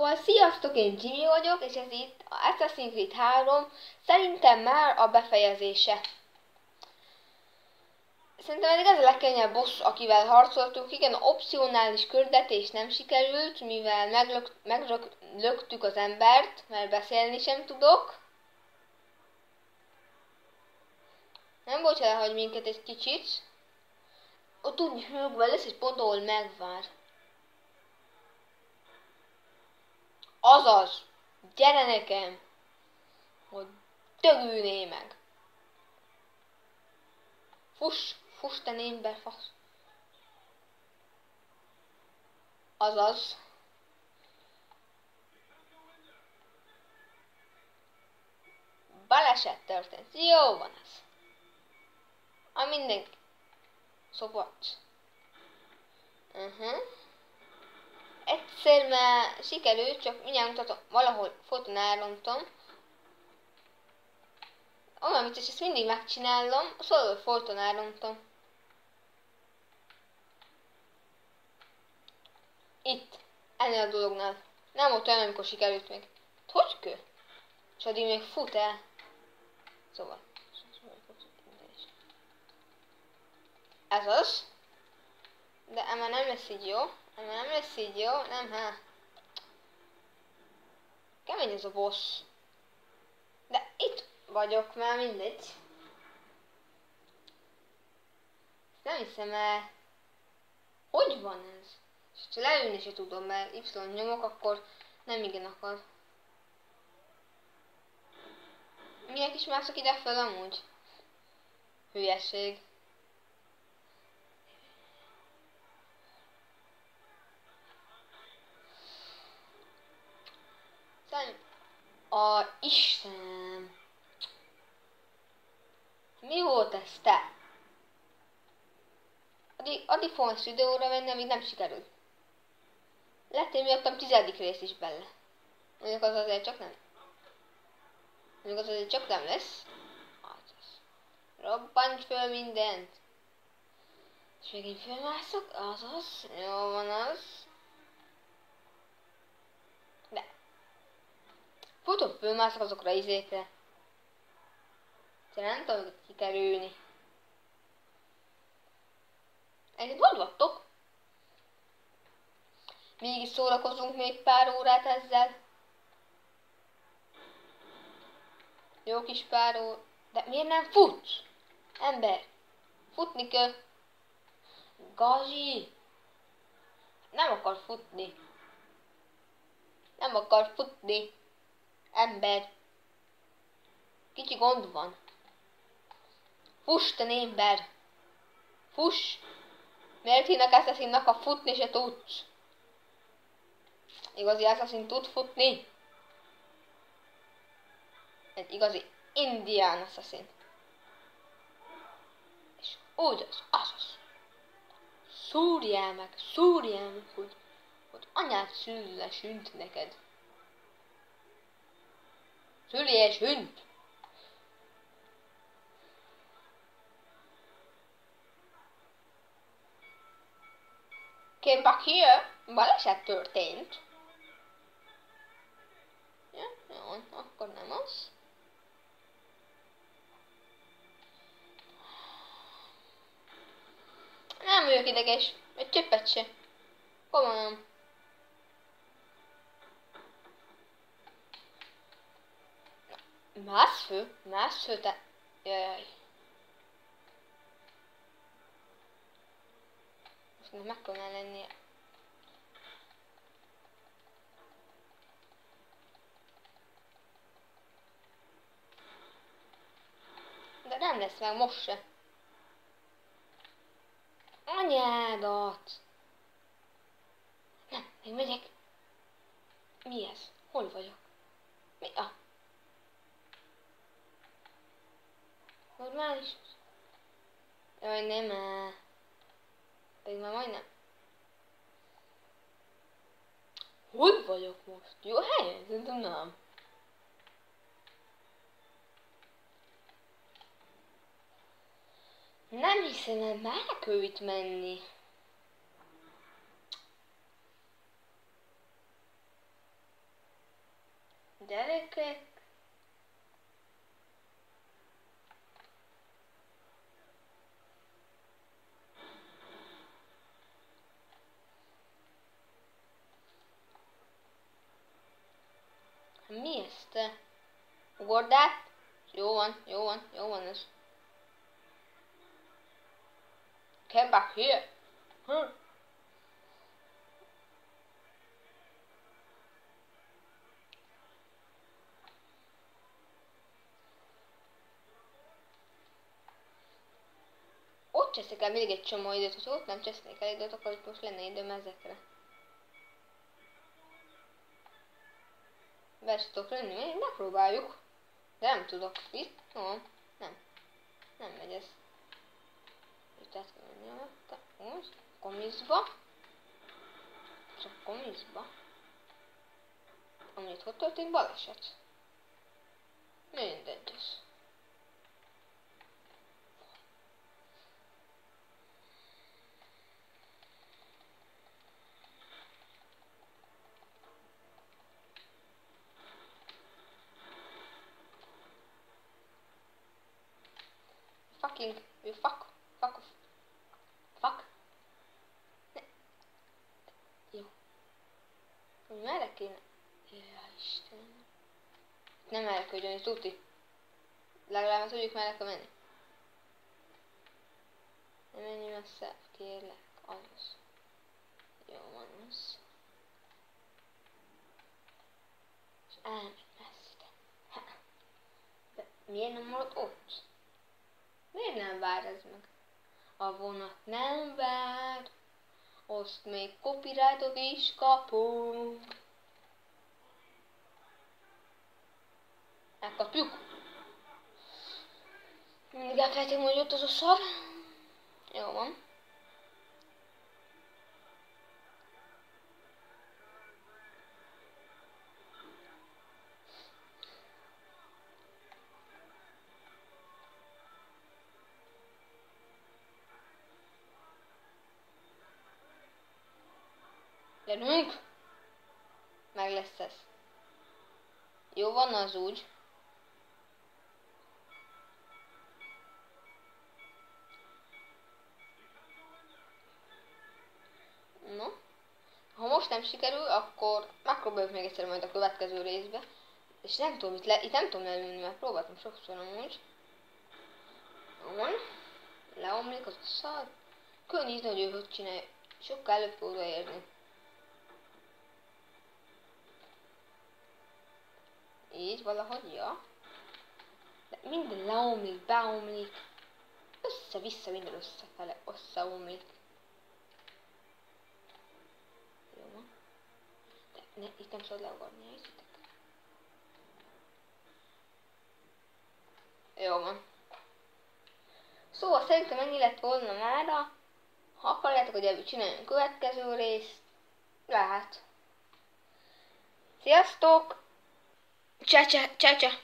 Szóval sziasztok, én Jimmy vagyok, és ez itt a Assassin's Creed 3, szerintem már a befejezése. Szerintem eddig ez a legkönnyebb boss, akivel harcoltunk. Igen, opcionális küldetés nem sikerült, mivel meglöktük az embert, mert beszélni sem tudok. Nem volt, hogy elhagy minket egy kicsit. Ott úgy hőgve lesz egy pont, ahol megvár. Azaz, gyere nekem, hogy dögülné meg. Fuss te némber fasz. Azaz. Baleset történt. Jó van ez. A mindenki. Szopott. Egyszer már sikerült, csak mindjárt mutatom, valahol foton elrontom. Olyan vicces, ezt mindig megcsinálom, szóval foton elrontom. Itt, ennél a dolognál. Nem volt olyan, amikor sikerült még. Hogy kő? És addig még fut el. Szóval. Ez az. De emma nem lesz így jó. Nem, kemény ez a boss. De itt vagyok már, mindegy. Nem hiszem el. Hogy van ez? És ha leülni se tudom, mert Y nyomok, akkor nem igen akar. Minek is mászok ide fel amúgy? Hülyeség. Istenem. Mi volt ez te? Addig fogom ezt videóra venni, amíg nem sikerül. Lettél miattam 10. rész is bele. Mondjuk az azért csak nem lesz. Robbanj föl mindent. És megint fölmászok, azaz. Jó van az. De. Futok, fölmászok azokra izékre. Nem tudom kikerülni. Egyébként hogy vagytok? Mégis szórakozunk még pár órát ezzel. Jó kis pár óra. De miért nem futsz? Ember. Futni kell. Gazi. Nem akar futni. Ember. Kicsi gond van. Fuss, te némber. Fuss. Miért hívnak Assassinnak, ha futni se tudsz? Igazi Assassin tud futni. Egy igazi indián Assassin. És úgy azaz. Szúrjál meg, hogy anyád szülesünt neked. Szülésünt. Came back here. Baleset történt. Ja, jó, akkor nem az. Nem vagyok ideges. Egy csöppet se. Komolyan. Mász fő, te. Jaj. Most meg kellene lennie. De nem lesz meg most se. Anyádat! Nem, még megyek. Mi ez? Hol vagyok? Mi a? Normális? Jaj, nem áll. Pedig már majdnem. Hogy vagyok most? Jó helyen? Szerintem nem. Nem hiszem el, már kell itt menni. Gyerekek. Mi ez te? Ugord át? Jó van ez. Come back here. Ott cseszek el még egy csomó időt, hogy ott nem csesznék el időt, akkor most lenne időm ezekre. Be is tudok lenni, megpróbáljuk. De nem tudok. Itt? Jó, nem. Nem megy ez. Itt át kell menni alatta. Úgy. Komiszba. Csak komiszba. Amit hogy történt baleset. Mindegy ez. You fuck off. Fuck. Ne. Jó. Hogy merre kéne? Jaj, Istenem. Nem merre kell jönni, tuti. Legalább tudjuk merre kell menni. Ne menj messze, kérlek, az. Jó van az. És elmegy messzire. De miért nem marad ott? Miért nem vár ez meg? A vonat nem vár, azt még copyrightot is kapunk. Megkapjuk. Mindig elfelejtem, hogy ott az a szar. Jó van. Gyerünk! Meg lesz ez. Jó van az úgy. No. Ha most nem sikerül, akkor megpróbáljuk még egyszer majd a következő részbe. És nem tudom, itt nem tudom elülni, mert próbáltam sokszor amúgy. Van. Leomlik az a szar. Könnyű, hogy ő hogy csinálja. Sokkal előbb fog odaérni. Így valahogy, ja. De minden leomlik, beomlik. Össze-vissza, minden összefele, összeomlik. Jó van. De itt nem szabad leugorni, érzitek? Jó van. Szóval szerintem ennyi lett volna mára. Ha akarjátok, hogy ebből csináljunk következő részt, lehet. Sziasztok! Csa-csa!